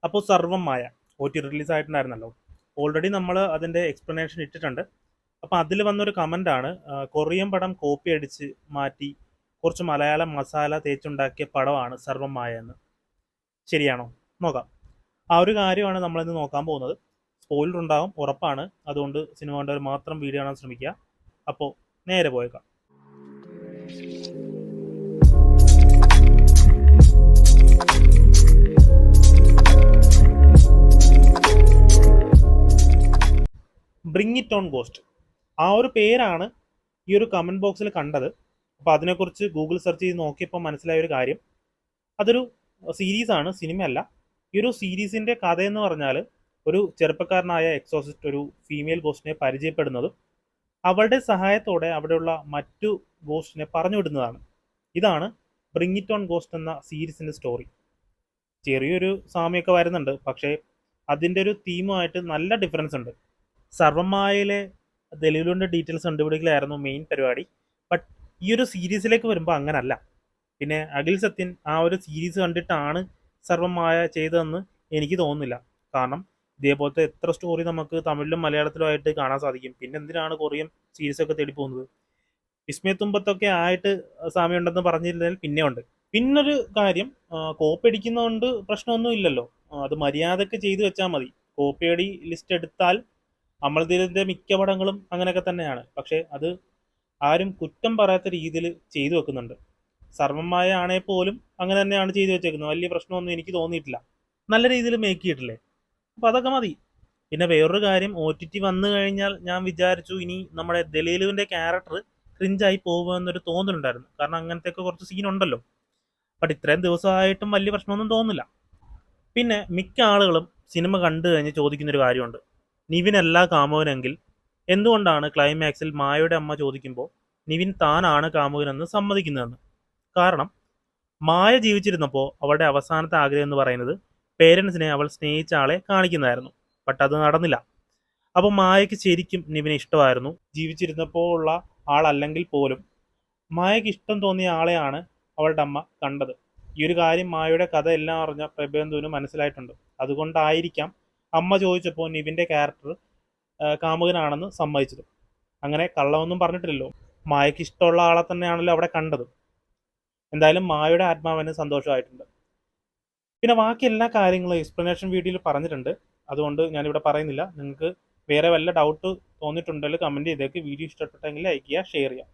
അപ്പോൾ സർവം മായ OTT release ആയിട്ടുണ്ടായിരുന്നല്ലോ. Already നമ്മൾ അതിൻ്റെ എക്സ്പ്ലനേഷൻ ഇട്ടിട്ടുണ്ട്. അപ്പോൾ അതിൽ വന്നൊരു കമൻ്റാണ്, കൊറിയൻ പടം കോപ്പി അടിച്ച് മാറ്റി കുറച്ച് മലയാളം മസാല തേച്ചുണ്ടാക്കിയ പടമാണ് സർവം മായ എന്ന്. ശരിയാണോ? നോക്കാം. ആ ഒരു കാര്യമാണ് നമ്മളിന്ന് നോക്കാൻ പോകുന്നത്. സ്പോയിലർ ഉണ്ടാകും, ഉറപ്പാണ്. അതുകൊണ്ട് സിനിമ കണ്ടവർ മാത്രം വീഡിയോ കാണാൻ ശ്രമിക്കുക. അപ്പോൾ നേരെ പോയേക്കാം. ബ്രിങ് ഇറ്റ് ഓൺ ഗോസ്റ്റ്, ആ ഒരു പേരാണ് ഈ ഒരു കമൻറ്റ് ബോക്സിൽ കണ്ടത്. അപ്പോൾ അതിനെക്കുറിച്ച് ഗൂഗിൾ സെർച്ച് ചെയ്ത് നോക്കിയപ്പോൾ മനസ്സിലായ ഒരു കാര്യം, അതൊരു സീരീസാണ്, സിനിമയല്ല. ഈ ഒരു സീരീസിൻ്റെ കഥയെന്ന് പറഞ്ഞാൽ ഒരു ചെറുപ്പക്കാരനായ എക്സോസിസ്റ്റ് ഒരു ഫീമെയിൽ ഗോസ്റ്റിനെ പരിചയപ്പെടുന്നതും അവളുടെ സഹായത്തോടെ അവിടെയുള്ള മറ്റു ഗോസ്റ്റിനെ പറഞ്ഞു വിടുന്നതാണ്. ഇതാണ് ബ്രിങ് ഇറ്റ് ഓൺ ഗോസ്റ്റ് എന്ന സീരീസിൻ്റെ സ്റ്റോറി. ചെറിയൊരു സാമ്യമൊക്കെ വരുന്നുണ്ട്, പക്ഷേ അതിൻ്റെ ഒരു തീമുമായിട്ട് നല്ല ഡിഫറൻസ് ഉണ്ട്. സർവമായയിലെ ദലീലുവിൻ്റെ ഡീറ്റെയിൽസ് കണ്ടുപിടിക്കലായിരുന്നു മെയിൻ പരിപാടി. ബട്ട് ഈ ഒരു സീരീസിലേക്ക് വരുമ്പോൾ അങ്ങനല്ല. പിന്നെ അഖിൽ സത്യൻ ആ ഒരു സീരീസ് കണ്ടിട്ടാണ് സർവമായ ചെയ്തതെന്ന് എനിക്ക് തോന്നുന്നില്ല. കാരണം ഇതേപോലത്തെ എത്ര സ്റ്റോറി നമുക്ക് തമിഴിലും മലയാളത്തിലുമായിട്ട് കാണാൻ സാധിക്കും. പിന്നെ എന്തിനാണ് കൊറിയൻ സീരീസൊക്കെ തേടി പോകുന്നത്? വിസ്മയത്തുമ്പത്തൊക്കെ ആയിട്ട് സാമ്യമുണ്ടെന്ന് പറഞ്ഞിരുന്നതിൽ പിന്നെ ഉണ്ട്. പിന്നൊരു കാര്യം, കോപ്പി അടിക്കുന്നതുകൊണ്ട് പ്രശ്നമൊന്നും ഇല്ലല്ലോ. അത് മര്യാദക്ക് ചെയ്തു വെച്ചാൽ മതി. കോപ്പിയടി ലിസ്റ്റ് എടുത്താൽ അമൽദീപിന്റെ മിക്ക പടങ്ങളും അങ്ങനെയൊക്കെ തന്നെയാണ്. പക്ഷേ അത് ആരും കുറ്റം പറയാത്ത രീതിയിൽ ചെയ്തു വെക്കുന്നുണ്ട്. സർവമായ ആണേ പോലും അങ്ങനെ തന്നെയാണ് ചെയ്തു വെച്ചേക്കുന്നത്. വലിയ പ്രശ്നമൊന്നും എനിക്ക് തോന്നിയിട്ടില്ല. നല്ല രീതിയിൽ മേക്ക് ചെയ്തിട്ടില്ലേ? അപ്പോൾ അതൊക്കെ മതി. പിന്നെ വേറൊരു കാര്യം, OTT വന്നു കഴിഞ്ഞാൽ ഞാൻ വിചാരിച്ചു ഇനി നമ്മുടെ ദലീലുവിൻ്റെ ക്യാരക്ടർ ക്രിഞ്ചായി പോകുമെന്നൊരു തോന്നലുണ്ടായിരുന്നു. കാരണം അങ്ങനത്തെയൊക്കെ കുറച്ച് സീനുണ്ടല്ലോ. ബട്ട് ഇത്രയും ദിവസമായിട്ടും വലിയ പ്രശ്നമൊന്നും തോന്നുന്നില്ല. പിന്നെ മിക്ക ആളുകളും സിനിമ കണ്ടു കഴിഞ്ഞ് ചോദിക്കുന്നൊരു കാര്യമുണ്ട്, നിവിനല്ല കാമുകനെങ്കിൽ എന്തുകൊണ്ടാണ് ക്ലൈമാക്സിൽ മായയുടെ അമ്മ ചോദിക്കുമ്പോൾ നിവിൻ താനാണ് കാമുകനെന്ന് സമ്മതിക്കുന്നതെന്ന്. കാരണം മായ ജീവിച്ചിരുന്നപ്പോൾ അവളുടെ അവസാനത്തെ ആഗ്രഹം എന്ന് പറയുന്നത് പേരൻസിനെ അവൾ സ്നേഹിച്ച ആളെ കാണിക്കുന്നതായിരുന്നു. ബട്ട് അത് നടന്നില്ല. അപ്പോൾ മായയ്ക്ക് ശരിക്കും നിവിനെ ഇഷ്ടമായിരുന്നു. ജീവിച്ചിരുന്നപ്പോൾ ഉള്ള ആളല്ലെങ്കിൽ പോലും മായയ്ക്ക് ഇഷ്ടം തോന്നിയ ആളെയാണ് അവളുടെ അമ്മ കണ്ടത്. ഈ ഒരു കാര്യം മായയുടെ കഥ എല്ലാം അറിഞ്ഞ പ്രബന്ധുവിന് മനസ്സിലായിട്ടുണ്ട്. അതുകൊണ്ടായിരിക്കാം അമ്മ ചോദിച്ചപ്പോൾ നിവിൻ്റെ ക്യാരക്ടർ കാമുകനാണെന്ന് സമ്മതിച്ചത്. അങ്ങനെ കള്ളമൊന്നും പറഞ്ഞിട്ടില്ലല്ലോ. മായയ്ക്ക് ഇഷ്ടമുള്ള ആളെ തന്നെയാണല്ലോ അവിടെ കണ്ടത്. എന്തായാലും മായയുടെ ആത്മാവിന് സന്തോഷമായിട്ടുണ്ട്. പിന്നെ ബാക്കി എല്ലാ കാര്യങ്ങളും എക്സ്പ്ലനേഷൻ വീഡിയോയിൽ പറഞ്ഞിട്ടുണ്ട്. അതുകൊണ്ട് ഞാനിവിടെ പറയുന്നില്ല. നിങ്ങൾക്ക് വേറെ വല്ല ഡൗട്ട് തോന്നിയിട്ടുണ്ടെങ്കിൽ കമൻറ്റ് ചെയ്തേക്ക്. വീഡിയോ ഇഷ്ടപ്പെട്ടെങ്കിൽ ലൈക്ക് ചെയ്യുക, ഷെയർ ചെയ്യുക.